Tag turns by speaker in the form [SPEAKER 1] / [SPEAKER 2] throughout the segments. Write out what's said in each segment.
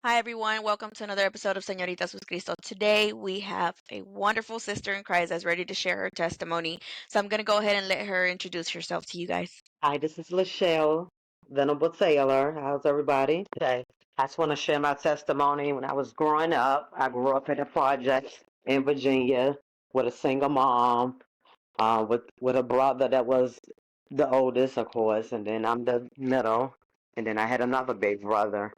[SPEAKER 1] Hi, everyone. Welcome to another episode of Señoritas with Cristo. Today, we have a wonderful sister in Christ that's ready to share her testimony. So, I'm going to go ahead and let her introduce herself to you guys.
[SPEAKER 2] Hi, this is Lashall, Venerable Taylor. How's everybody today? I just want to share my testimony. When I was growing up, I grew up in the projects in Virginia with a single mom, with a brother that was the oldest, of course, and then I'm the middle, and then I had another big brother.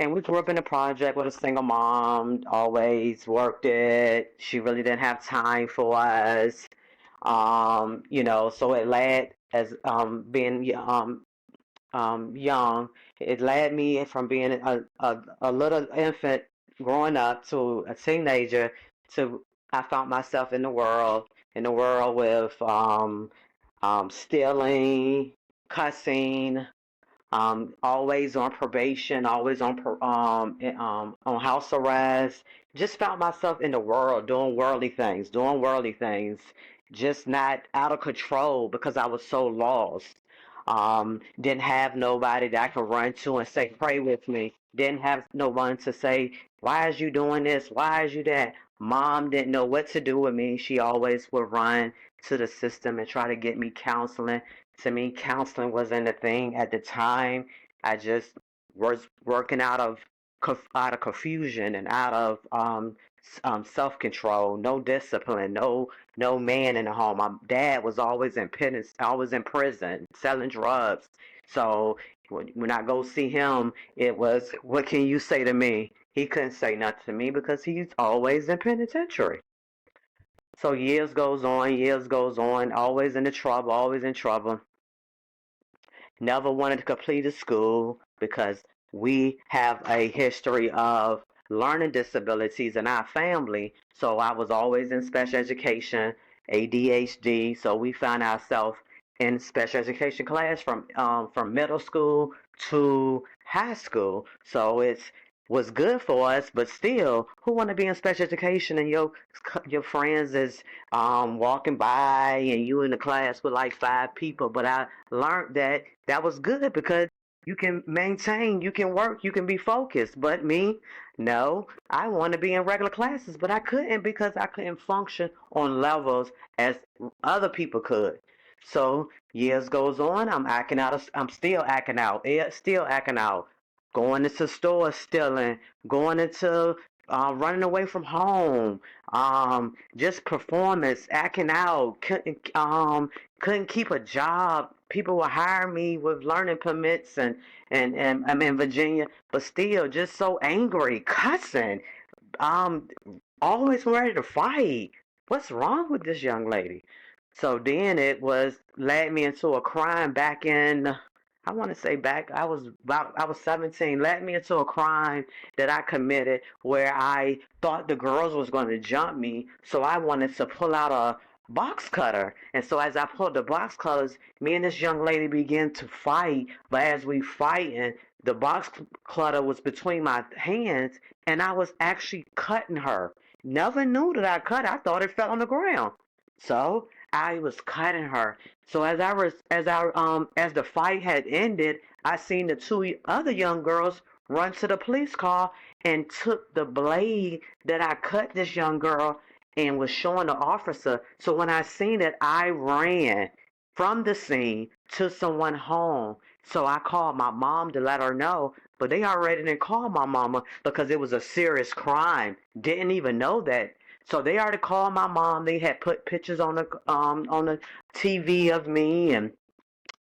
[SPEAKER 2] And we grew up in the project with a single mom, always worked it. She really didn't have time for us. So it led as being young. It led me from being a little infant growing up to a teenager to I found myself in the world with stealing, cussing, always on probation, always on house arrest. Just found myself in the world doing worldly things, just not out of control because I was so lost. Didn't have nobody that I could run to and say, pray with me. Didn't have no one to say, why is you doing this? Why is you that? Mom didn't know what to do with me. She always would run to the system and try to get me counseling. To me, counseling wasn't a thing at the time. I just was working out of confusion and out of self control, no discipline, no man in the home. My dad was always in penance, always in prison, selling drugs. So when I go see him, it was, what can you say to me? He couldn't say nothing to me because he's always in penitentiary. So years goes on, always in the trouble, always in trouble. Never wanted to complete a school because we have a history of learning disabilities in our family. So I was always in special education, ADHD. So we found ourselves in special education class from middle school to high school. So it was good for us, but still, who want to be in special education and your friends is walking by and you in the class with like five people? But I learned that was good because you can maintain, you can work, you can be focused. But me, no, I want to be in regular classes, but I couldn't because I couldn't function on levels as other people could. So years goes on, I'm still acting out, still acting out, going into stores stealing, going into running away from home, just performance, acting out, couldn't keep a job. People would hire me with learning permits and I'm in Virginia, but still just so angry, cussing, um, always ready to fight. What's wrong with this young lady? So then it was led me into a crime back in, I want to say back, I was 17, led me into a crime that I committed where I thought the girls was going to jump me, so I wanted to pull out a box cutter. And so as I pulled the box cutters, me and this young lady began to fight, but as we fighting, the box cutter was between my hands and I was actually cutting her. Never knew that I cut. I thought it fell on the ground. So I was cutting her. So as the fight had ended, I seen the two other young girls run to the police car and took the blade that I cut this young girl and was showing the officer. So when I seen it, I ran from the scene to someone home. So I called my mom to let her know, but they already didn't call my mama because it was a serious crime. Didn't even know that. So they already called my mom. They had put pictures on the TV of me and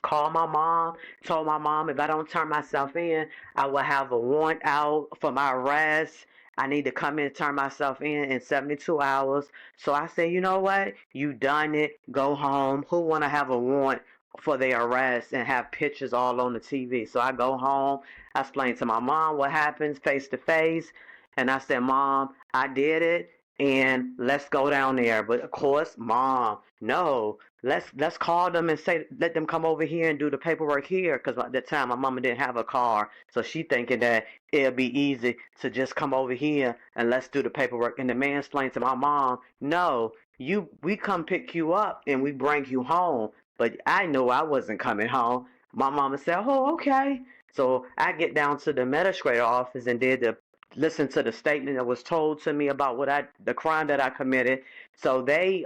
[SPEAKER 2] called my mom. Told my mom if I don't turn myself in, I will have a warrant out for my arrest. I need to come in and turn myself in 72 hours. So I said, you know what? You done it. Go home. Who want to have a warrant for their arrest and have pictures all on the TV? So I go home. I explain to my mom what happens face to face. And I said, Mom, I did it. And let's go down there. But of course, Mom, no, let's call them and say let them come over here and do the paperwork here because at the time my mama didn't have a car, so she thinking that it'll be easy to just come over here and let's do the paperwork. And the man explained to my mom, no, you we come pick you up and we bring you home. But I know I wasn't coming home. My mama said, oh, okay. So I get down to the administrator office and did listened to the statement that was told to me about the crime that I committed. So they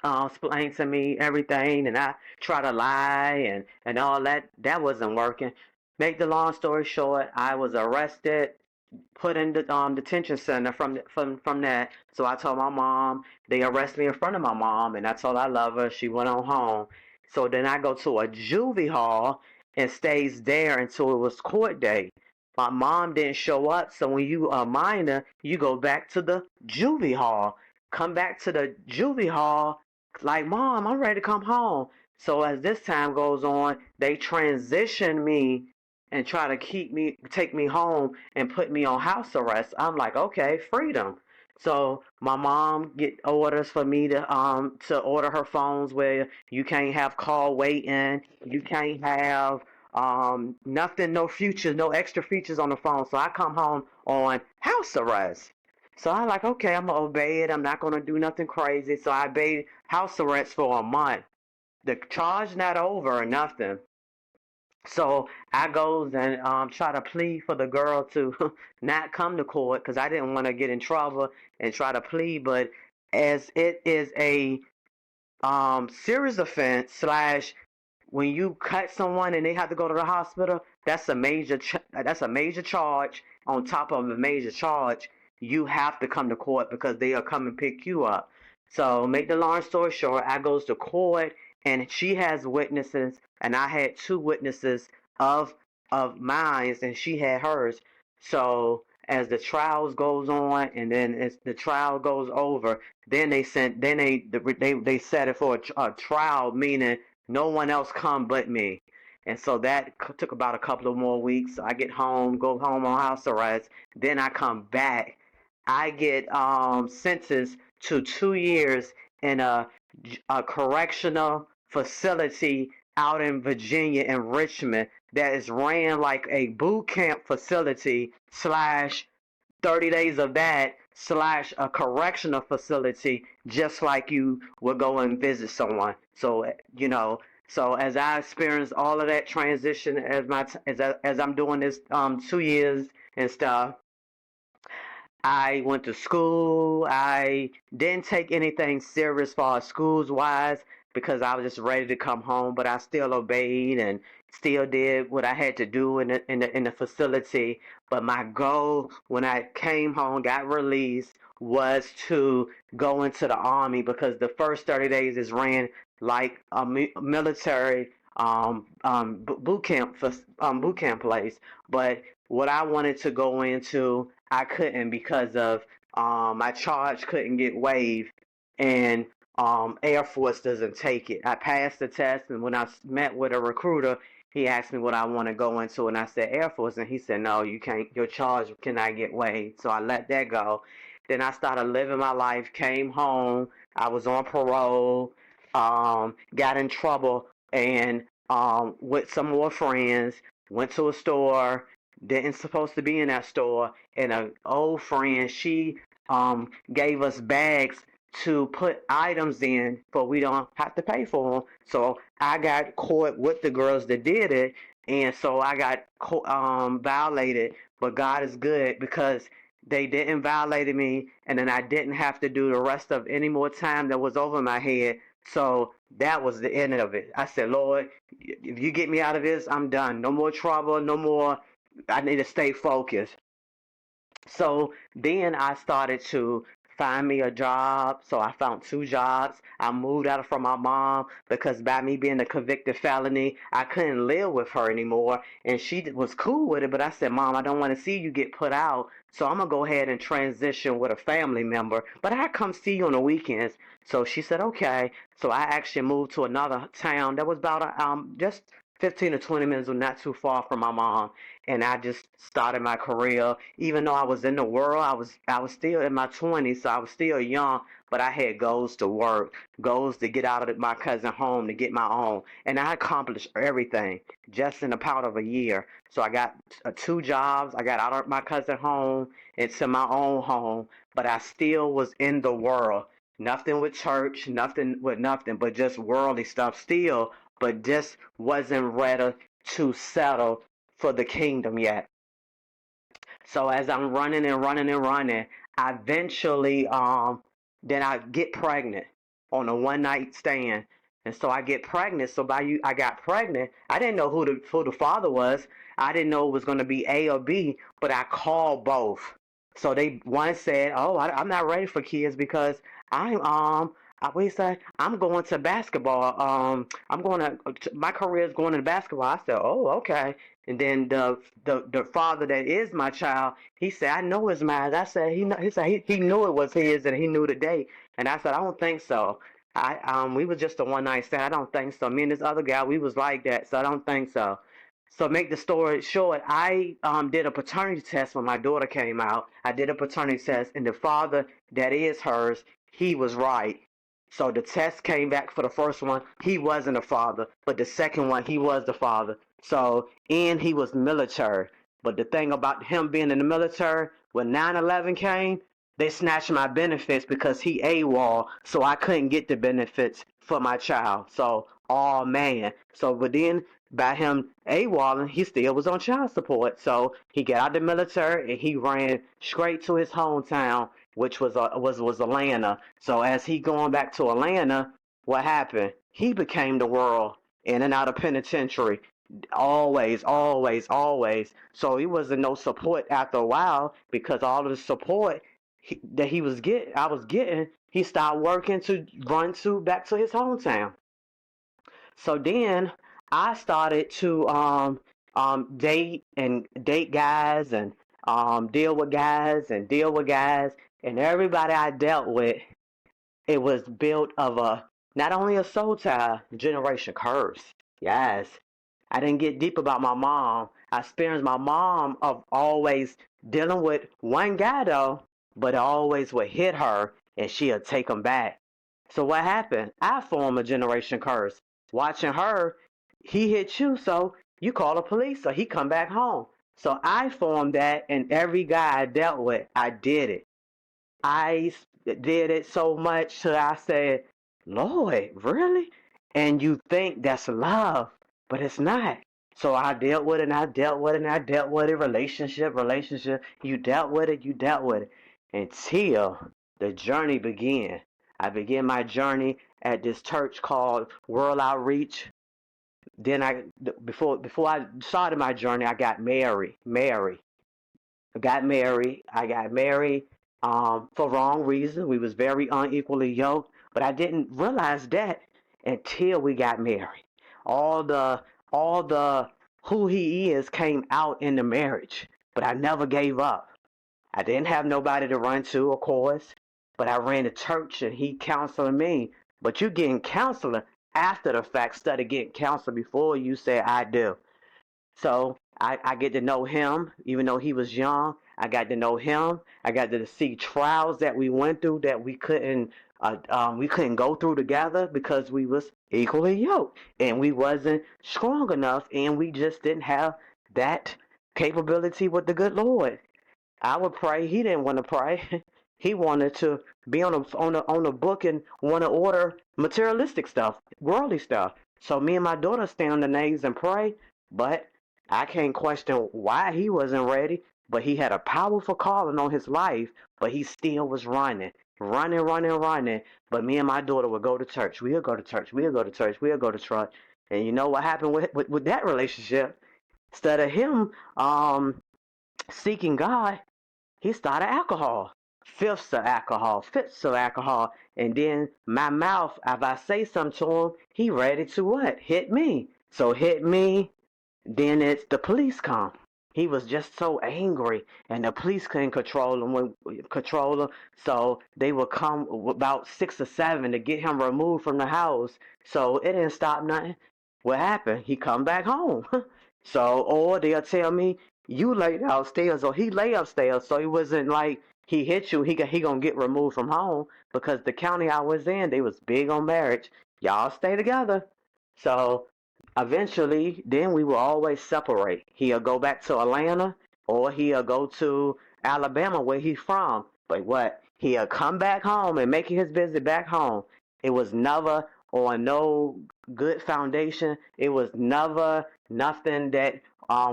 [SPEAKER 2] explained to me everything, and I try to lie and all that. That wasn't working. Make the long story short, I was arrested, put in the detention center from that. So I told my mom. They arrested me in front of my mom, and I told her I love her. She went on home. So then I go to a juvie hall and stays there until it was court day. My mom didn't show up, so when you a minor, you go back to the juvie hall. Come back to the juvie hall, like, Mom, I'm ready to come home. So as this time goes on, they transition me and try to take me home and put me on house arrest. I'm like, okay, freedom. So my mom get orders for me to order her phones where you can't have call waiting, you can't have nothing, no features, no extra features on the phone. So I come home on house arrest. So I'm like, okay, I'm gonna obey it. I'm not gonna do nothing crazy. So I obeyed house arrest for a month. The charge not over or nothing. So I goes and try to plead for the girl to not come to court because I didn't want to get in trouble and try to plead. But as it is a serious offense slash when you cut someone and they have to go to the hospital, that's a major charge on top of a major charge. You have to come to court because they are coming to pick you up. So make the long story short, I goes to court and she has witnesses and I had two witnesses of mine and she had hers. So as the trials goes on and then as the trial goes over, then they set it for a trial, meaning no one else come but me. And so that took about a couple of more weeks. I get home, go home on house arrest. Then I come back. I get sentenced to 2 years in a correctional facility out in Virginia in Richmond that is ran like a boot camp facility slash 30 days of that slash a correctional facility, just like you would go and visit someone. So, so as I experience all of that transition as I'm doing this 2 years and stuff, I went to school. I didn't take anything serious for schools wise because I was just ready to come home, but I still obeyed and still did what I had to do in the facility. But my goal when I came home, got released, was to go into the army because the first 30 days is ran like a military boot camp place. But what I wanted to go into, I couldn't because of my charge couldn't get waived, and Air Force doesn't take it. I passed the test, and when I met with a recruiter, he asked me what I want to go into, and I said Air Force, and he said no, you can't. Your charge cannot get waived. So I let that go. Then I started living my life. Came home. I was on parole. Got in trouble, and with some more friends. Went to a store, didn't supposed to be in that store, and an old friend, she gave us bags to put items in for we don't have to pay for them. So I got caught with the girls that did it, and so I got violated. But God is good because they didn't violate me, and then I didn't have to do the rest of any more time that was over my head. So that was the end of it. I said, Lord, if you get me out of this, I'm done. No more trouble, no more. I need to stay focused. So then I started to find me a job. So I found two jobs. I moved out from my mom because by me being a convicted felony, I couldn't live with her anymore. And she was cool with it. But I said, Mom, I don't want to see you get put out. So I'm going to go ahead and transition with a family member. But I come see you on the weekends. So she said, okay. So I actually moved to another town that was about just 15 to 20 minutes, not too far from my mom, and I just started my career. Even though I was in the world, I was still in my 20s, so I was still young, but I had goals to work, goals to get out of my cousin home to get my own, and I accomplished everything just in about of a year. So I got two jobs. I got out of my cousin home into my own home, but I still was in the world. Nothing with church, nothing with nothing, but just worldly stuff still, but just wasn't ready to settle for the kingdom yet. So as I'm running and running and running, I eventually then I get pregnant on a one night stand. And so I get pregnant. So by you I got pregnant. I didn't know who the father was. I didn't know it was gonna be A or B, but I called both. So they one said, "Oh, I'm not ready for kids because I'm we said I'm going to basketball. I'm going to my career is going into basketball." I said, "Oh, okay." And then the father that is my child, he said, "I know it's mine." I said, he said he knew it was his and he knew the day. And I said, "I don't think so. We was just a one night stand. I don't think so. Me and this other guy, we was like that, so I don't think so." So make the story short, I did a paternity test when my daughter came out. I did a paternity test, and the father that is hers, he was right. So the test came back for the first one. He wasn't a father, but the second one, he was the father. So, and he was military. But the thing about him being in the military, when 9/11 came, they snatched my benefits because he AWOL, so I couldn't get the benefits for my child. So, oh man. So, but then by him AWOLing, he still was on child support. So he got out of the military and he ran straight to his hometown, which was Atlanta. So as he going back to Atlanta, what happened? He became the world in and out of penitentiary. Always, always, always. So he wasn't no support after a while because all of the support that he was getting, I was getting, he started working to run to back to his hometown. So then I started to date guys and deal with guys and deal with guys, and everybody I dealt with, it was built of a not only a soul tie generation curse. Yes, I didn't get deep about my mom. I experienced my mom of always dealing with one guy though, but it always would hit her and she'll take him back. So what happened? I formed a generation curse. Watching her, he hit you, so you call the police, so he come back home. So I formed that, and every guy I dealt with, I did it. I did it so much till I said, Lord, really? And you think that's love, but it's not. So I dealt with it and I dealt with it and I dealt with it. Relationship. You dealt with it, you dealt with it. Until the journey began. I began my journey at this church called World Outreach. Then before I started my journey, I got married. I got married for wrong reasons. We was very unequally yoked, but I didn't realize that until we got married. All the all the who he is came out in the marriage, but I never gave up. I didn't have nobody to run to, of course, but I ran a church and he counseling me. But you getting counseling after the fact, instead of getting counseled before you say I do. So I get to know him, even though he was young. I got to know him. I got to see trials that we went through that we couldn't go through together because we was equally yoked and we wasn't strong enough and we just didn't have that capability with the good Lord. I would pray. He didn't want to pray. He wanted to be on a book and want to order materialistic stuff, worldly stuff. So me and my daughter stay on the knees and pray. But I can't question why he wasn't ready. But he had a powerful calling on his life. But he still was running. But me and my daughter would go to church. We'll go to church. We'll go to church. We'll go to church. And you know what happened with that relationship? Instead of him seeking God, he started alcohol, fifths of alcohol. And then my mouth, if I say something to him, he ready to what? Hit me. So hit me, then it's the police come. He was just so angry, and the police couldn't control him. So they would come about 6 or 7 to get him removed from the house. So it didn't stop nothing. What happened? He come back home. So, or they'll tell me you lay downstairs, or he lay upstairs. So it wasn't like he hit you. He gonna get removed from home because the county I was in, they was big on marriage. Y'all stay together. So eventually, then we will always separate. He'll go back to Atlanta or he'll go to Alabama where he's from. But what? He'll come back home and make his visit back home. It was never on no good foundation. It was never nothing that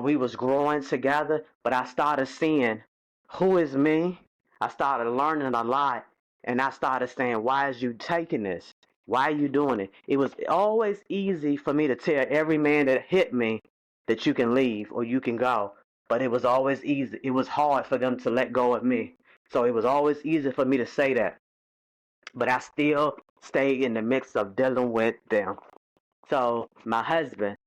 [SPEAKER 2] we was growing together. But I started seeing who is me. I started learning a lot, and I started saying, "Why is you taking this? Why are you doing it?" It was always easy for me to tell every man that hit me that you can leave or you can go. But it was always easy. It was hard for them to let go of me. So it was always easy for me to say that. But I still stayed in the mix of dealing with them. So my husband,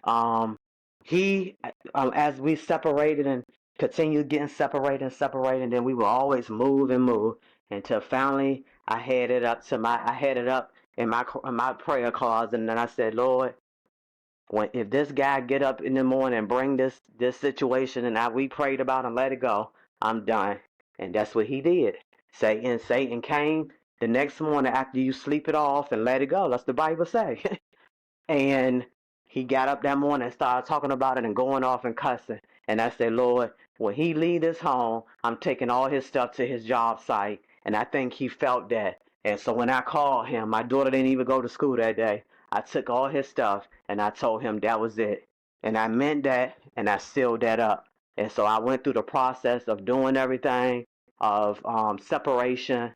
[SPEAKER 2] um, he, as we separated and continued getting separated and separated, then we would always move and move until finally I headed up in my prayer closet, and then I said, Lord, if this guy get up in the morning and bring this situation and we prayed about and let it go, I'm done. And that's what he did. Satan came the next morning after you sleep it off and let it go. That's the Bible say. And he got up that morning and started talking about it and going off and cussing. And I said, Lord, when he leave this home, I'm taking all his stuff to his job site. And I think he felt that. And so when I called him, my daughter didn't even go to school that day. I took all his stuff and I told him that was it. And I meant that and I sealed that up. And so I went through the process of doing everything, of separation.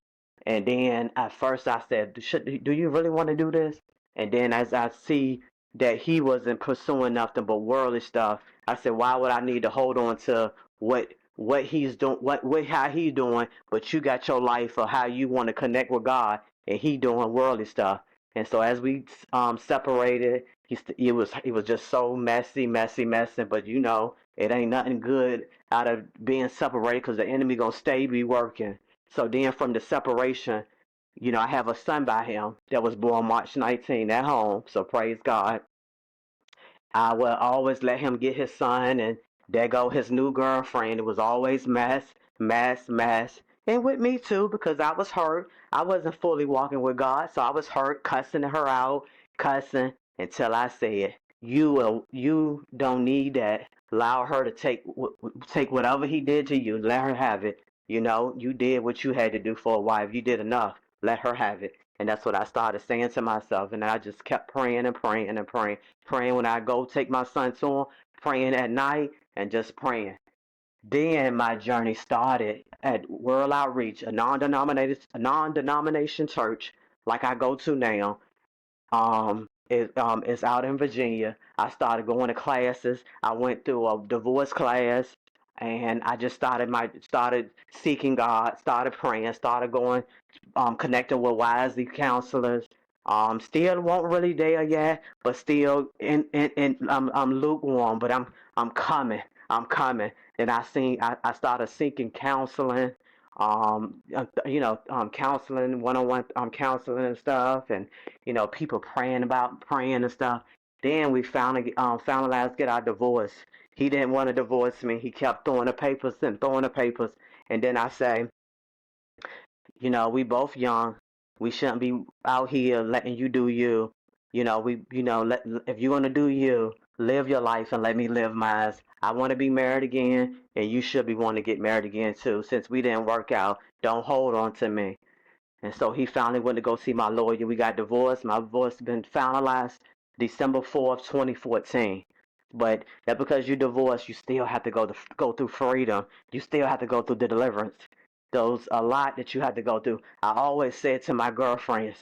[SPEAKER 2] And then at first I said, do you really want to do this? And then as I see that he wasn't pursuing nothing but worldly stuff, I said, why would I need to hold on to what he's doing, what how he's doing, but you got your life or how you want to connect with God, and he doing worldly stuff. And so as we separated, it was just so messy, messy, messy. But it ain't nothing good out of being separated because the enemy gonna stay be working. So then from the separation, I have a son by him that was born March 19 at home. So praise God. I will always let him get his son, and there go his new girlfriend. It was always mess, mess, mess. And with me too, because I was hurt. I wasn't fully walking with God, so I was hurt, cussing her out, cussing until I said, you don't need that. Allow her to take whatever he did to you. Let her have it. You did what you had to do for a wife. You did enough. Let her have it. And that's what I started saying to myself. And I just kept praying and praying and praying. Praying when I go take my son to him, praying at night, and just praying. Then my journey started at World Outreach, a non-denomination church like I go to now. It's out in Virginia. I started going to classes. I went through a divorce class, and I just started seeking God, started praying, started going, connecting with wisely counselors. Still won't really there yet, but still I'm lukewarm, but I'm coming. I'm coming. Then I started seeking counseling, counseling, one-on-one counseling and stuff, and people praying about praying and stuff. Then we finalized get our divorce. He didn't want to divorce me. He kept throwing the papers and throwing the papers. And then I say, we both young. We shouldn't be out here letting you do you. If you want to do you, live your life and let me live mine. I want to be married again, and you should be wanting to get married again too. Since we didn't work out, don't hold on to me. And so he finally went to go see my lawyer. We got divorced. My divorce has been finalized December 4th, 2014. But that because you divorced, you still have to go through freedom. You still have to go through the deliverance. There's a lot that you have to go through. I always said to my girlfriends,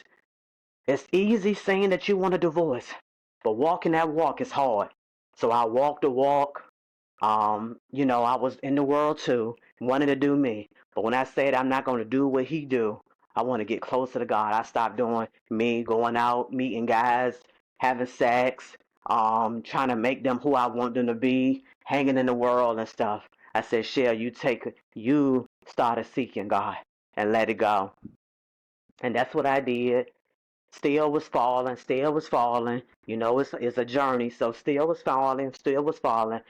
[SPEAKER 2] it's easy saying that you want a divorce, but walking that walk is hard. So I walked the walk. I was in the world too, wanted to do me. But when I said I'm not going to do what he do, I want to get closer to God. I stopped doing me, going out, meeting guys, having sex, trying to make them who I want them to be, hanging in the world and stuff. I said, Shell, you started seeking God and let it go. And that's what I did. Still was falling, still was falling. It's a journey, so still was falling, still was falling.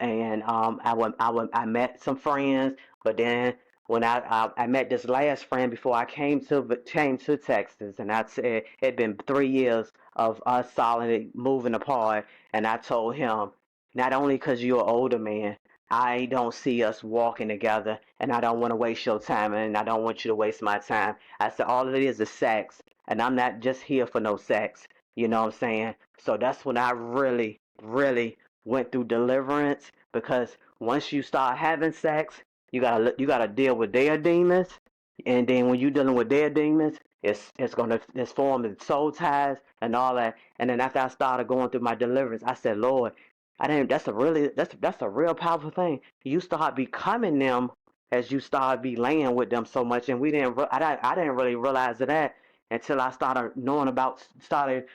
[SPEAKER 2] And I met some friends, but then when I met this last friend before I came to Texas, and I said it had been 3 years of us solidly moving apart, and I told him, not only because you're an older man, I don't see us walking together, and I don't want to waste your time, and I don't want you to waste my time. I said all of it is sex, and I'm not just here for no sex. You know what I'm saying? So that's when I really, really went through deliverance, because once you start having sex, you gotta deal with their demons, and then when you're dealing with their demons, it's forming soul ties and all that. And then after I started going through my deliverance, I said, Lord, I didn't. That's a real powerful thing. You start becoming them as you start be laying with them so much, and I didn't really realize that until I started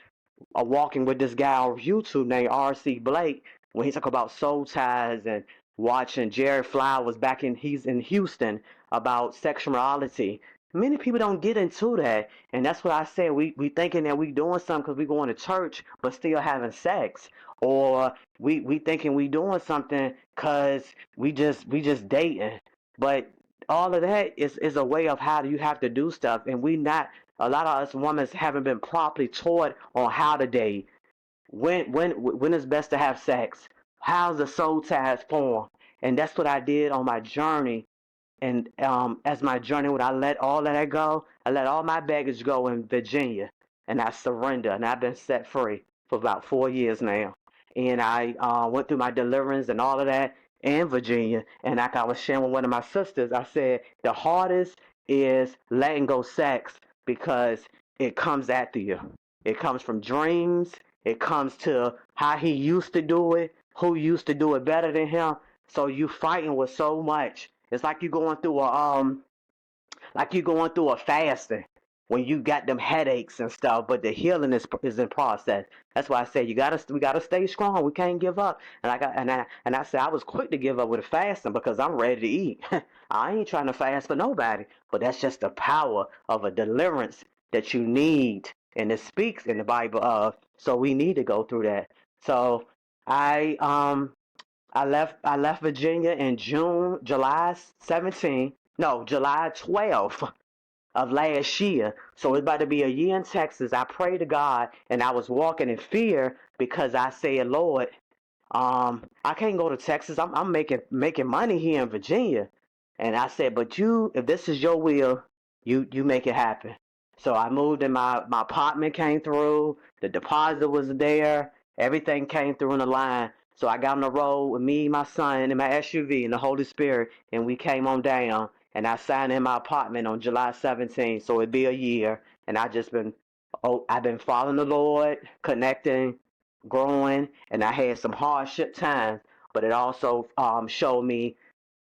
[SPEAKER 2] walking with this guy on YouTube named R.C. Blake, when he talk about soul ties, and watching Jared Flowers he's in Houston, about sexuality. Many people don't get into that, and that's what I said. We thinking that we doing something because we going to church, but still having sex, or we thinking we doing something because we just dating, but all of that is a way of how you have to do stuff, and we not a lot of us women haven't been properly taught on how to date. When it's best to have sex? How's the soul ties form? And that's what I did on my journey. And as my journey, when I let all of that go, I let all my baggage go in Virginia, and I surrender, and I've been set free for about 4 years now. And I went through my deliverance and all of that in Virginia. And like I was sharing with one of my sisters, I said the hardest is letting go sex, because it comes after you. It comes from dreams. It comes to how he used to do it, who used to do it better than him. So you fighting with so much. It's like you going through a fasting when you got them headaches and stuff, but the healing is in process. That's why I said we gotta stay strong. We can't give up. And I said I was quick to give up with the fasting because I'm ready to eat. I ain't trying to fast for nobody, but that's just the power of a deliverance that you need, and it speaks in the Bible of. So we need to go through that. So I um I left Virginia in July 17. No, July 12th of last year. So it's about to be a year in Texas. I prayed to God, and I was walking in fear because I said, Lord, I can't go to Texas. I'm making money here in Virginia. And I said, but if this is your will, you make it happen. So I moved, and my apartment came through, the deposit was there, everything came through in the line. So I got on the road with me, my son, and my SUV and the Holy Spirit, and we came on down, and I signed in my apartment on July 17th. So it'd be a year, and I've been following the Lord, connecting, growing, and I had some hardship times, but it also showed me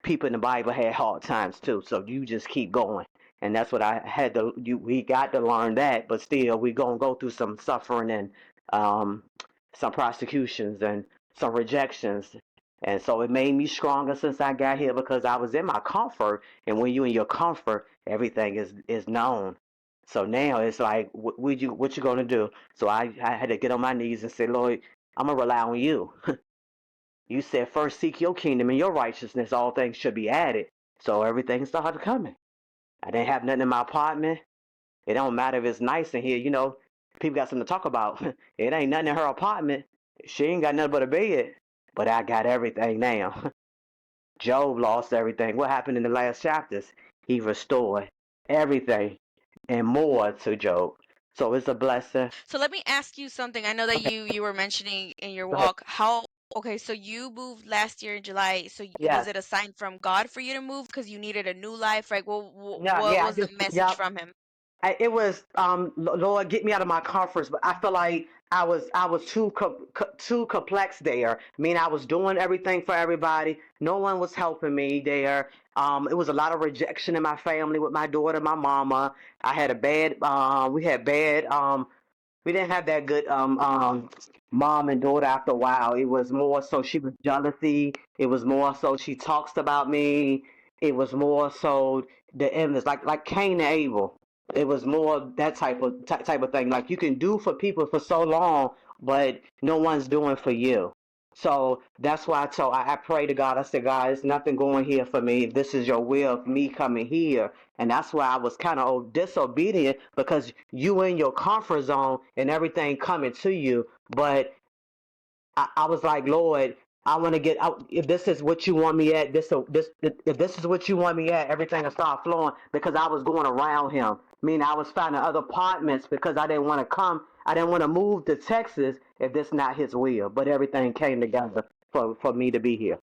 [SPEAKER 2] people in the Bible had hard times too. So you just keep going, and that's what I had to. We got to learn that, but still, we gonna go through some suffering, and um, some prosecutions and some rejections. And so it made me stronger since I got here, because I was in my comfort, and when you in your comfort, everything is known. So now it's like, what you gonna do? So I had to get on my knees and say, Lord, I'm gonna rely on you. You said first seek your kingdom and your righteousness, all things should be added. So everything started coming. I didn't have nothing in my apartment. It don't matter if it's nice in here, people got something to talk about. It ain't nothing in her apartment. She ain't got nothing but a bed. But I got everything now. Job lost everything. What happened in the last chapters? He restored everything and more to Job. So it's a blessing.
[SPEAKER 1] So let me ask you something. I know that
[SPEAKER 2] Okay,
[SPEAKER 1] you were mentioning in your
[SPEAKER 2] go ahead.
[SPEAKER 1] walk how okay, so you moved last year in July. So was
[SPEAKER 2] Yes.
[SPEAKER 1] it a sign from God for you to move because you needed a new life? Like
[SPEAKER 2] Yeah,
[SPEAKER 1] what
[SPEAKER 2] yeah,
[SPEAKER 1] was the message from him?
[SPEAKER 2] it was Lord, get me out of my comforts, but I feel like I was too complex there. I mean, I was doing everything for everybody. No one was helping me there. It was a lot of rejection in my family with my daughter, my mama. I had a bad we had bad we didn't have that good mom and daughter. After a while, it was more so she was jealousy. It was more so she talks about me. It was more so the endless, like Cain and Abel. It was more that type of thing. Like you can do for people for so long, but no one's doing for you. So that's why I pray to God. I said, God, there's nothing going here for me. If this is your will for me coming here, and that's why I was kind of disobedient, because you in your comfort zone and everything coming to you. But I was like, Lord, I want to get out. If this is what you want me at, if this is what you want me at, everything will start flowing because I was going around him. Meaning I was finding other apartments because I didn't want to come. I didn't want to move to Texas if this not his will. But everything came together for me to be here.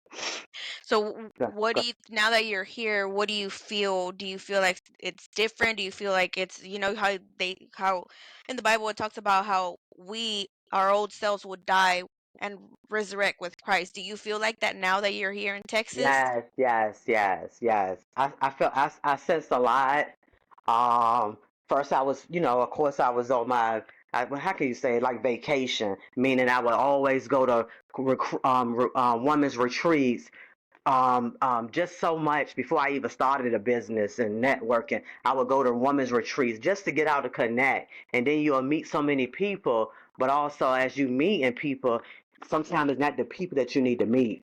[SPEAKER 1] So
[SPEAKER 2] Yeah.
[SPEAKER 1] what do you, now that you're here, what do you feel? Do you feel like it's different? Do you feel like it's, you know, how in the Bible it talks about how our old selves would die and resurrect with Christ. Do you feel like that now that you're here in Texas?
[SPEAKER 2] Yes, yes, yes, yes. I felt I sensed a lot. Um, First I was, of course I was on well, how can you say it? Like vacation, meaning I would always go to women's retreats. Just so much before I even started a business and networking, I would go to women's retreats just to get out to connect. And then you'll meet so many people, but also as you meet in people, sometimes it's not the people that you need to meet.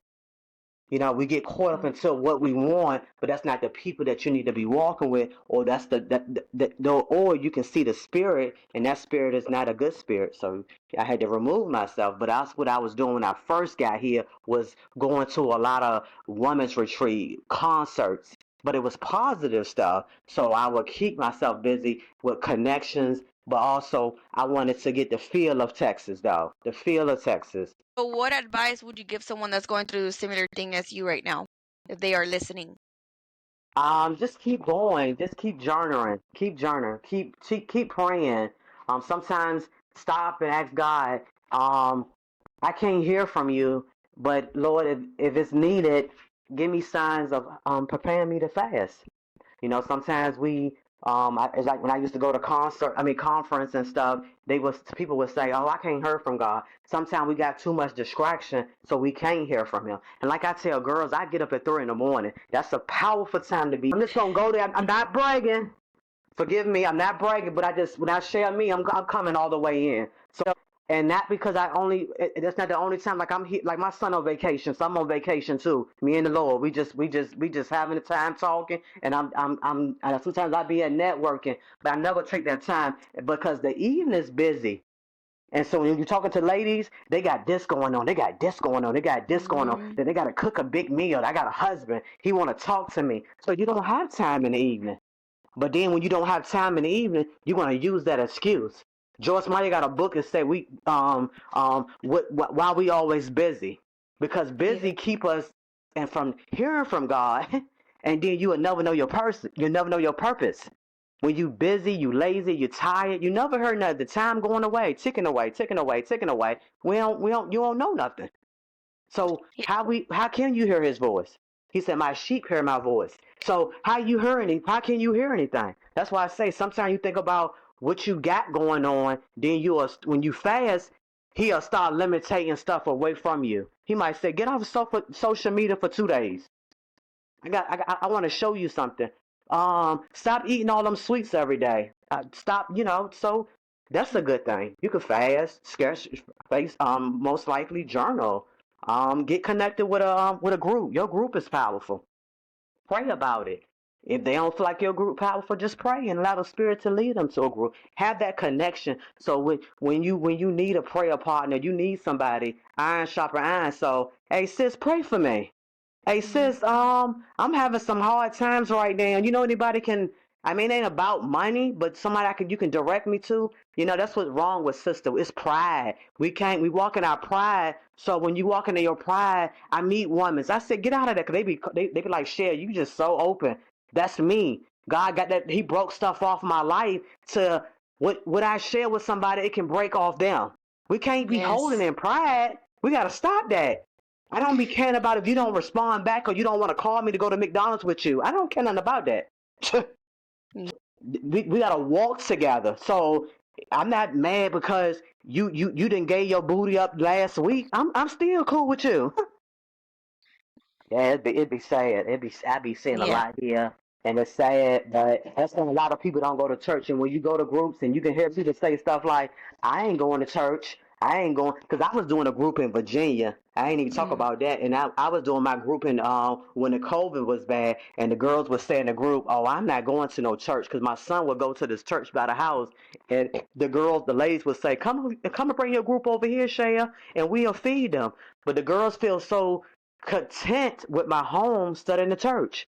[SPEAKER 2] We get caught up into what we want, but that's not the people that you need to be walking with, or that's or you can see the spirit, and that spirit is not a good spirit. So I had to remove myself. But that's what I was doing when I first got here, was going to a lot of women's retreat concerts. But it was positive stuff. So I would keep myself busy with connections, but also I wanted to get the feel of Texas, though. The feel of Texas.
[SPEAKER 1] So what advice would you give someone that's going through a similar thing as you right now, if they are listening?
[SPEAKER 2] Just keep going. Just keep journaling. Keep journaling. Keep praying. Sometimes stop and ask God. I can't hear from you, but Lord, if it's needed, give me signs of preparing me to fast. Sometimes it's like when I used to go to conference and stuff. People would say, "Oh, I can't hear from God." Sometimes we got too much distraction, so we can't hear from Him. And like I tell girls, I get up at 3 in the morning. That's a powerful time to be. I'm just gonna go there. I'm not bragging. Forgive me, I'm not bragging, but when I share me, I'm coming all the way in. So, and not because that's not the only time. Like I'm here, like my son on vacation, so I'm on vacation too. Me and the Lord, we just having a time talking, and sometimes I be at networking, but I never take that time because the evening is busy. And so when you're talking to ladies, they got this going on, they got this going on, they got this going on.
[SPEAKER 1] Mm,
[SPEAKER 2] Then they got to cook a big meal. I got a husband, he want to talk to me, so you don't have time in the evening. But then when you don't have time in the evening, you're gonna use that excuse. Joyce Meyer got a book that say why we always busy, because
[SPEAKER 1] yeah.
[SPEAKER 2] busy keep us and from hearing from God, and then you will never know your person. You'll never know your purpose. When you busy, you lazy, you tired, you never heard nothing. The time going away, ticking away, ticking away, ticking away. You don't know nothing. So
[SPEAKER 1] Yeah.
[SPEAKER 2] how can you hear his voice? He said, "My sheep hear my voice." So how can you hear anything? That's why I say sometimes you think about what you got going on, then when you fast, he'll start limiting stuff away from you. He might say, "Get off of social media for 2 days. I want to show you something. Stop eating all them sweets every day. Stop, so that's a good thing. You could fast, scarce face, most likely journal. Get connected with a group. Your group is powerful. Pray about it. If they don't feel like your group powerful, just pray and allow the spirit to lead them to a group. Have that connection. So when you need a prayer partner, you need somebody, iron sharper iron. So hey sis, pray for me. Hey
[SPEAKER 1] Mm,
[SPEAKER 2] sis, I'm having some hard times right now. You know anybody can? I mean, it ain't about money, but somebody you can direct me to. That's what's wrong with sister. It's pride. We walk in our pride. So when you walk into your pride, I meet women. I said, get out of there, 'cause they be like, share. You just so open. That's me. God got that. He broke stuff off my life to what I share with somebody. It can break off them. We can't be holding
[SPEAKER 1] yes.
[SPEAKER 2] in pride. We gotta stop that. I don't be caring about if you don't respond back or you don't want to call me to go to McDonald's with you. I don't care nothing about that.
[SPEAKER 1] Mm,
[SPEAKER 2] we gotta walk together. So I'm not mad because you didn't gave your booty up last week. I'm still cool with you. Yeah, it'd be sad. I be seeing a
[SPEAKER 1] yeah.
[SPEAKER 2] lot here, and it's sad. But that's when a lot of people don't go to church. And when you go to groups, and you can hear people say stuff like, "I ain't going to church. I ain't going because I was doing a group in Virginia. I ain't even talk
[SPEAKER 1] Mm.
[SPEAKER 2] about that. And I was doing my group in when the COVID was bad, and the girls would say in the group, "Oh, I'm not going to no church," because my son would go to this church by the house, and the ladies would say, come and bring your group over here, Shaya, and we'll feed them." But the girls feel so content with my home studying the church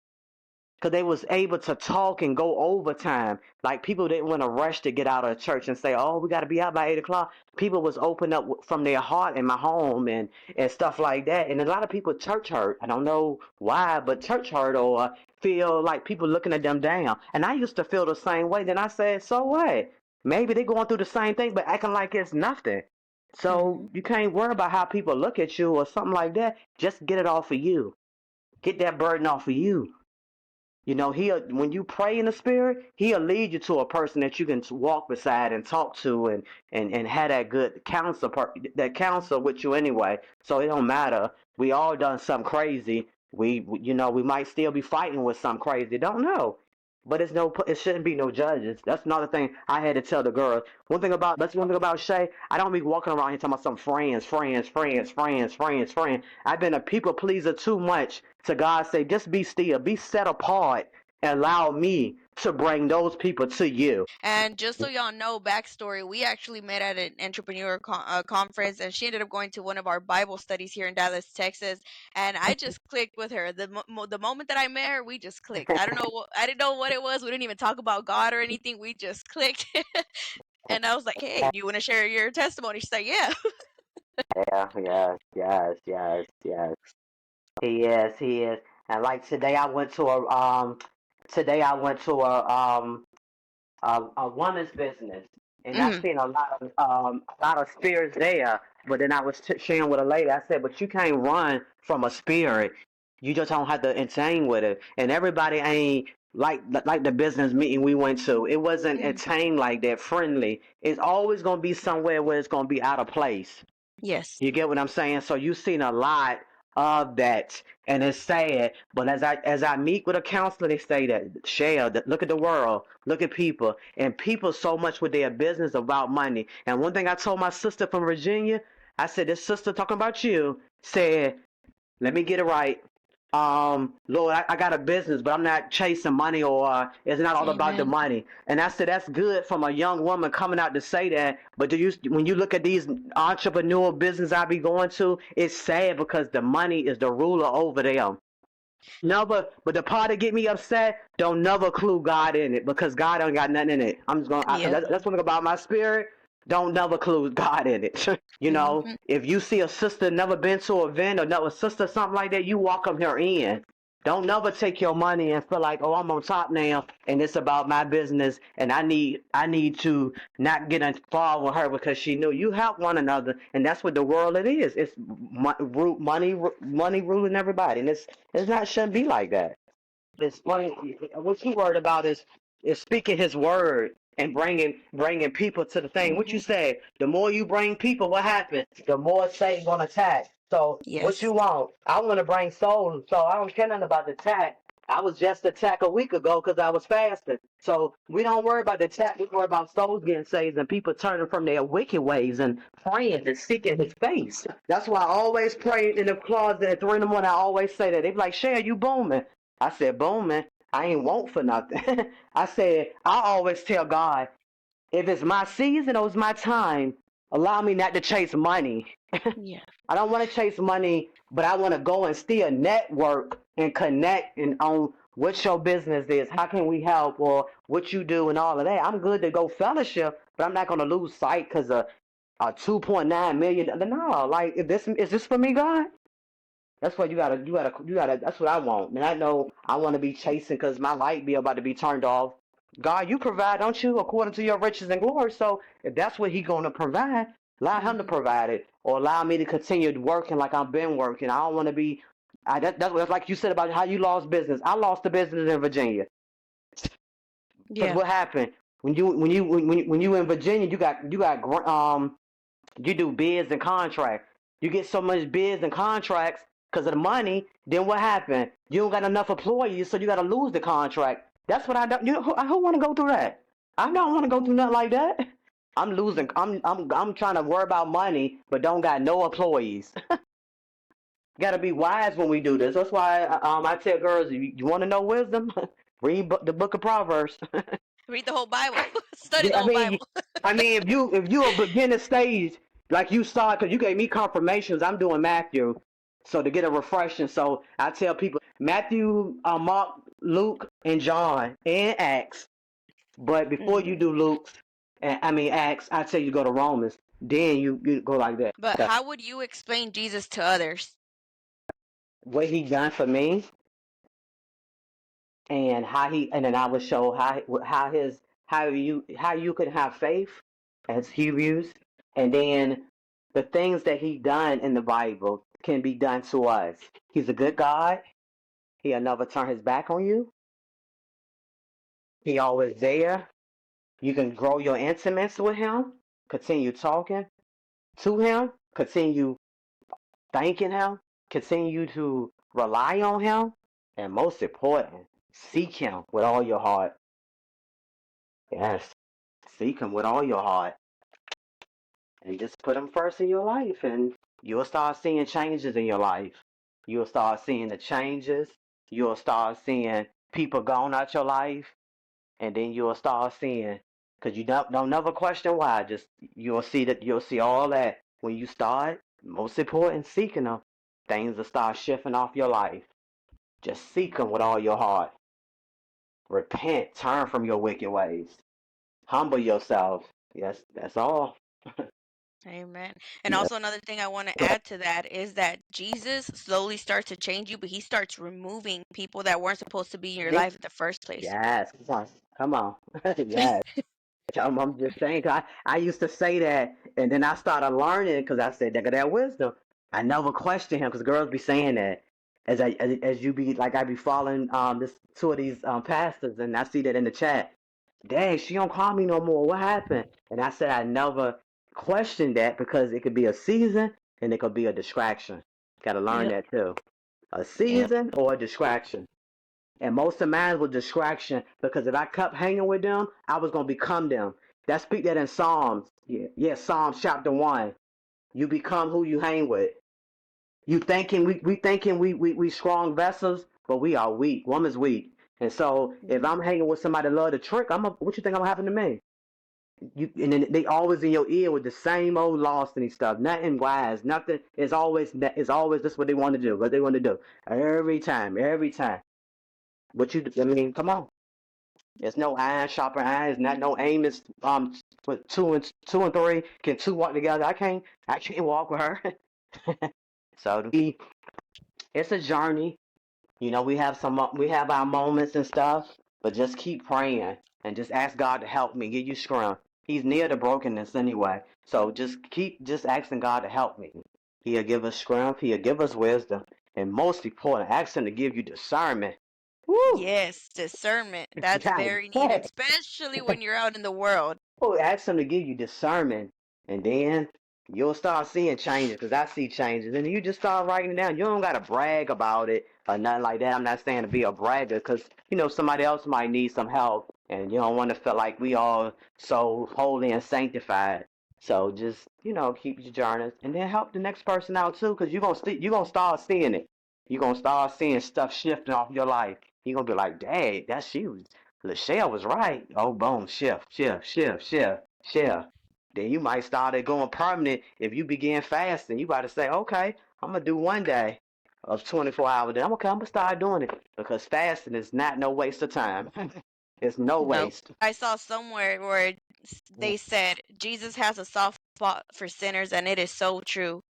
[SPEAKER 2] because they was able to talk and go overtime. Like people didn't want to rush to get out of church and say, "Oh, we got to be out by 8 o'clock." People was open up from their heart in my home and stuff like that. And a lot of people church hurt. I don't know why, but church hurt or feel like people looking at them down. And I used to feel the same way. Then I said, so what? Maybe they going through the same thing, but acting like it's nothing. So
[SPEAKER 1] Mhm.
[SPEAKER 2] you can't worry about how people look at you or something like that. Just get it off of you. Get that burden off of you. You know, he'll when you pray in the spirit, he'll lead you to a person that you can walk beside and talk to and have that good counsel that counsel with you anyway. So it don't matter. We all done something crazy. You know we might still be fighting with some crazy. Don't know. But it shouldn't be no judges. That's another thing I had to tell the girls. That's one thing about Shay. I don't be walking around here talking about some friends. I've been a people pleaser too much to God say, just be still, be set apart, and allow me to bring those people to you.
[SPEAKER 1] And just so y'all know, backstory, we actually met at an entrepreneur conference, and she ended up going to one of our Bible studies here in Dallas, Texas. And I just clicked with her. The moment that I met her, we just clicked. I didn't know what it was. We didn't even talk about God or anything. We just clicked. And I was like, "Hey, do you want to share your testimony?" She's like, "Yeah."
[SPEAKER 2] Yeah, yes. He is. And like today I went to a woman's business, and I
[SPEAKER 1] Hmm.
[SPEAKER 2] seen a lot of spirits there. But then I was sharing with a lady. I said, "But you can't run from a spirit. You just don't have to entertain with it." And everybody ain't like the business meeting we went to. It wasn't
[SPEAKER 1] Hmm.
[SPEAKER 2] entertained like that, friendly. It's always gonna be somewhere where it's gonna be out of place.
[SPEAKER 1] Yes.
[SPEAKER 2] You get what I'm saying? So you've seen a lot of that, and it's sad. But as I meet with a counselor, they say that share that look at the world, look at people, and people so much with their business about money. And one thing I told my sister from Virginia, I said, "This sister talking about you said, let me get it right. Lord, I got a business, but I'm not chasing money or it's not all about the
[SPEAKER 1] Amen.
[SPEAKER 2] money." And I said, that's good from a young woman coming out to say that. But when you look at these entrepreneur business I be going to, it's sad because the money is the ruler over them. No, but the part that get me upset, don't never clue God in it because God don't got nothing in it. I'm just gonna,
[SPEAKER 1] Yep.
[SPEAKER 2] that's one thing about my spirit. Don't never clue God in it. You know,
[SPEAKER 1] Hmm.
[SPEAKER 2] if you see a sister never been to an event or never sister something like that, you welcome her in. Don't never take your money and feel like, oh, I'm on top now and it's about my business and I need to not get involved with her because she knew you help one another and that's what the world it is. It's money ruling everybody and it's not shouldn't be like that. It's funny. What you worried about is speaking His word and bringing people to the thing. What
[SPEAKER 1] Hmm.
[SPEAKER 2] you say? The more you bring people, what happens? The more Satan gonna attack. So what
[SPEAKER 1] Yes.
[SPEAKER 2] you want? I want to bring souls. So I don't care nothing about the attack. I was just attacked a week ago because I was fasting. So we don't worry about the attack. We worry about souls getting saved and people turning from their wicked ways and praying and seeking His face. That's why I always pray in the closet at 3 in the morning. I always say that. They be like, "Shay, you booming?" I said, "Booming. I ain't want for nothing." I said, I always tell God, if it's my season or it's my time, allow me not to chase money.
[SPEAKER 1] Yeah.
[SPEAKER 2] I don't want to chase money, but I want to go and still network and connect and on what your business is. How can we help or what you do and all of that. I'm good to go fellowship, but I'm not going to lose sight because of a 2.9 million. No, like is this for me, God? That's what you gotta. That's what I want. And I know I want to be chasing because my light be about to be turned off. God, you provide, don't you, according to your riches and glory. So if that's what He gonna provide, allow Him to
[SPEAKER 1] Hmm.
[SPEAKER 2] provide it, or allow me to continue working like I've been working. I don't want to be. That's like you said about how you lost business. I lost the business in Virginia because
[SPEAKER 1] Yeah.
[SPEAKER 2] what happened when you in Virginia, you do bids and contracts. You get so much bids and contracts because of the money. Then what happened? You don't got enough employees, so you got to lose the contract. That's what I don't. Who want to go through that? I don't want to go through nothing like that. I'm losing. I'm trying to worry about money, but don't got no employees. Got to be wise when we do this. That's why I tell girls, you want to know wisdom, read the book of Proverbs.
[SPEAKER 1] Read the whole Bible. Study the
[SPEAKER 2] Yeah,
[SPEAKER 1] whole Bible.
[SPEAKER 2] if you a beginner stage, like you start, because you gave me confirmations. I'm doing Matthew, so to get a refreshing. So I tell people Matthew, Mark, Luke, and John, and Acts. But before you
[SPEAKER 1] Mhm.
[SPEAKER 2] do Luke, Acts, I tell you go to Romans. Then you go like that.
[SPEAKER 1] But
[SPEAKER 2] So
[SPEAKER 1] how would you explain Jesus to others?
[SPEAKER 2] what he done for me, and and then I would show how you could have faith as Hebrews, and then the things that he done in the Bible can be done to us. He's a good God. He'll never turn his back on you. He always there. You can grow your intimacy with him. Continue talking to him. Continue thanking him. Continue to rely on him. And most important, seek him with all your heart. Yes. Seek him with all your heart. And just put him first in your life, and you'll start seeing changes in your life. You'll start seeing the changes. You'll start seeing people gone out your life, and then you'll start seeing, because you don't never question why. Just you'll see all that when you start. Most important, seeking them, things will start shifting off your life. Just seek him with all your heart. Repent, turn from your wicked ways. Humble yourself. Yes, that's all.
[SPEAKER 1] Amen. And
[SPEAKER 2] Yes.
[SPEAKER 1] also another thing I want to add to that is that Jesus slowly starts to change you, but he starts removing people that weren't supposed to be in your life in the first place.
[SPEAKER 2] Yes, come on. Yes. I'm just saying, 'cause I used to say that, and then I started learning because I said, that wisdom. I never questioned him because girls be saying that. As you be like, I be following this two of these pastors, and I see that in the chat. Dang, she don't call me no more. What happened? And I said I never questioned that because it could be a season and it could be a distraction. Got to learn
[SPEAKER 1] Yep.
[SPEAKER 2] that too. A
[SPEAKER 1] Yep.
[SPEAKER 2] season or a distraction. And most of mine was distraction because if I kept hanging with them, I was gonna become them. That speak that in Psalms. Yeah, Psalms chapter 1. You become who you hang with. You thinking we thinking we strong vessels, but we are weak. Woman's weak. And so if
[SPEAKER 1] Mhm.
[SPEAKER 2] I'm hanging with somebody that love to trick, what you think gonna happen to me? And then they always in your ear with the same old lost and stuff. Nothing wise, nothing. It's always just what they want to do, what they want to do. Every time, every time. Come on. There's no iron sharper iron. It's not no aim is with two and three. Can two walk together? I can't walk with her. So it's a journey. We have our moments and stuff, but just keep praying and just ask God to help me, give you strength. He's near the brokenness anyway. So just keep just asking God to help me. He'll give us strength, he'll give us wisdom, and most important, ask him to give you discernment. Woo!
[SPEAKER 1] Yes, discernment. That's
[SPEAKER 2] God,
[SPEAKER 1] very needed, especially when you're out in the world.
[SPEAKER 2] oh, ask him to give you discernment, and then you'll start seeing changes. Because I see changes, and you just start writing it down. You don't gotta brag about it or nothing like that. I'm not saying to be a bragger, because somebody else might need some help, and you don't want to feel like we all so holy and sanctified. So just keep your journals, and then help the next person out too, because you're gonna start seeing it. You're gonna start seeing stuff shifting off your life. You're gonna be like, "Dang, Lashall was right." Oh, boom, shift, shift, shift, shift, shift. Then you might start it going permanent if you begin fasting. You about to say, okay, I'm gonna do one day of 24 hours. Then I'm gonna start doing it because fasting is not no waste of time. It's no
[SPEAKER 1] Nope.
[SPEAKER 2] waste.
[SPEAKER 1] I saw somewhere where they said Jesus has a soft spot for sinners, and it is so true.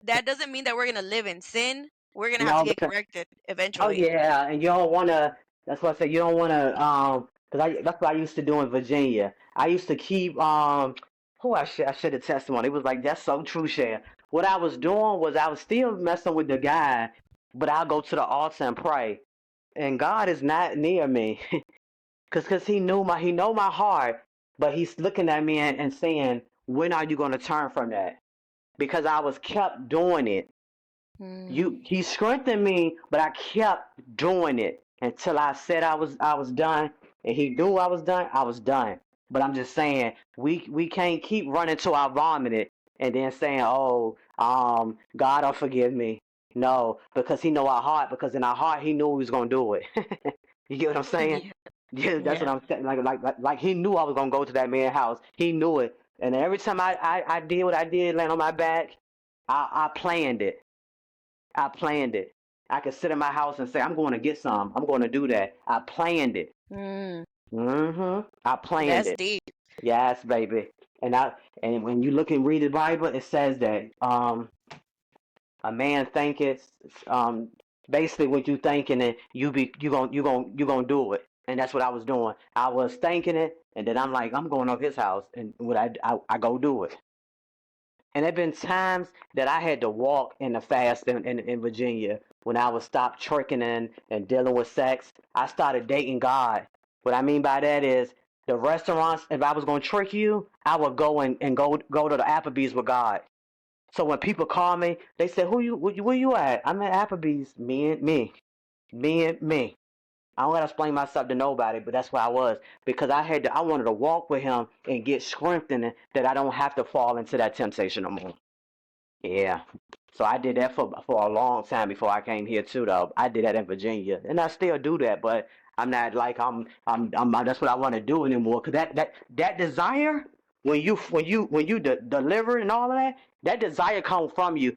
[SPEAKER 1] That doesn't mean that we're going to live in sin. We're going to have to
[SPEAKER 2] No,
[SPEAKER 1] get
[SPEAKER 2] because
[SPEAKER 1] corrected
[SPEAKER 2] oh
[SPEAKER 1] eventually.
[SPEAKER 2] yeah, and you don't wanna. That's why I say you don't wanna. Cause that's what I used to do in Virginia. I used to keep Who I should have testimony. It was like that's so true, Share. What I was doing was I was still messing with the guy, but I'll go to the altar and pray. And God is not near me, cause he know my heart, but he's looking at me and saying, when are you gonna turn from that? Because I was kept doing it.
[SPEAKER 1] Mm.
[SPEAKER 2] He strengthened me, but I kept doing it until I said I was done, and he knew I was done. I was done. But I'm just saying we can't keep running to our vomit and then saying, "Oh, God will forgive me." No, because He know our heart. Because in our heart, He knew He was gonna do it. You get what I'm saying?
[SPEAKER 1] Yeah.
[SPEAKER 2] Yeah, that's what
[SPEAKER 1] Yeah.
[SPEAKER 2] I'm saying. Like He knew I was gonna go to that man's house. He knew it. And every time I did what I did, laying on my back, I planned it. I planned it. I could sit in my house and say, "I'm going to get some. I'm going to do that." I planned it.
[SPEAKER 1] Mm,
[SPEAKER 2] I planned
[SPEAKER 1] that's
[SPEAKER 2] it.
[SPEAKER 1] deep.
[SPEAKER 2] Yes, baby. And when you look and read the Bible, it says that a man thinketh basically what you thinking and you gonna do it. And that's what I was doing. I was thinking it, and then I'm like, I'm going up his house, and what I go do it. And there been times that I had to walk in the fast in Virginia when I was stopped tricking and dealing with sex. I started dating God. What I mean by that is the restaurants, if I was going to trick you, I would and go to the Applebee's with God. So when people call me, they say, where you at? I'm at Applebee's. Me and me. I don't gotta explain myself to nobody, but that's where I was because I wanted to walk with him and get strengthened that I don't have to fall into that temptation no more. Yeah. So I did that for a long time before I came here too though. I did that in Virginia. And I still do that, but I'm not like I'm that's what I want to do anymore cuz that desire when you deliver and all of that, that desire comes from you.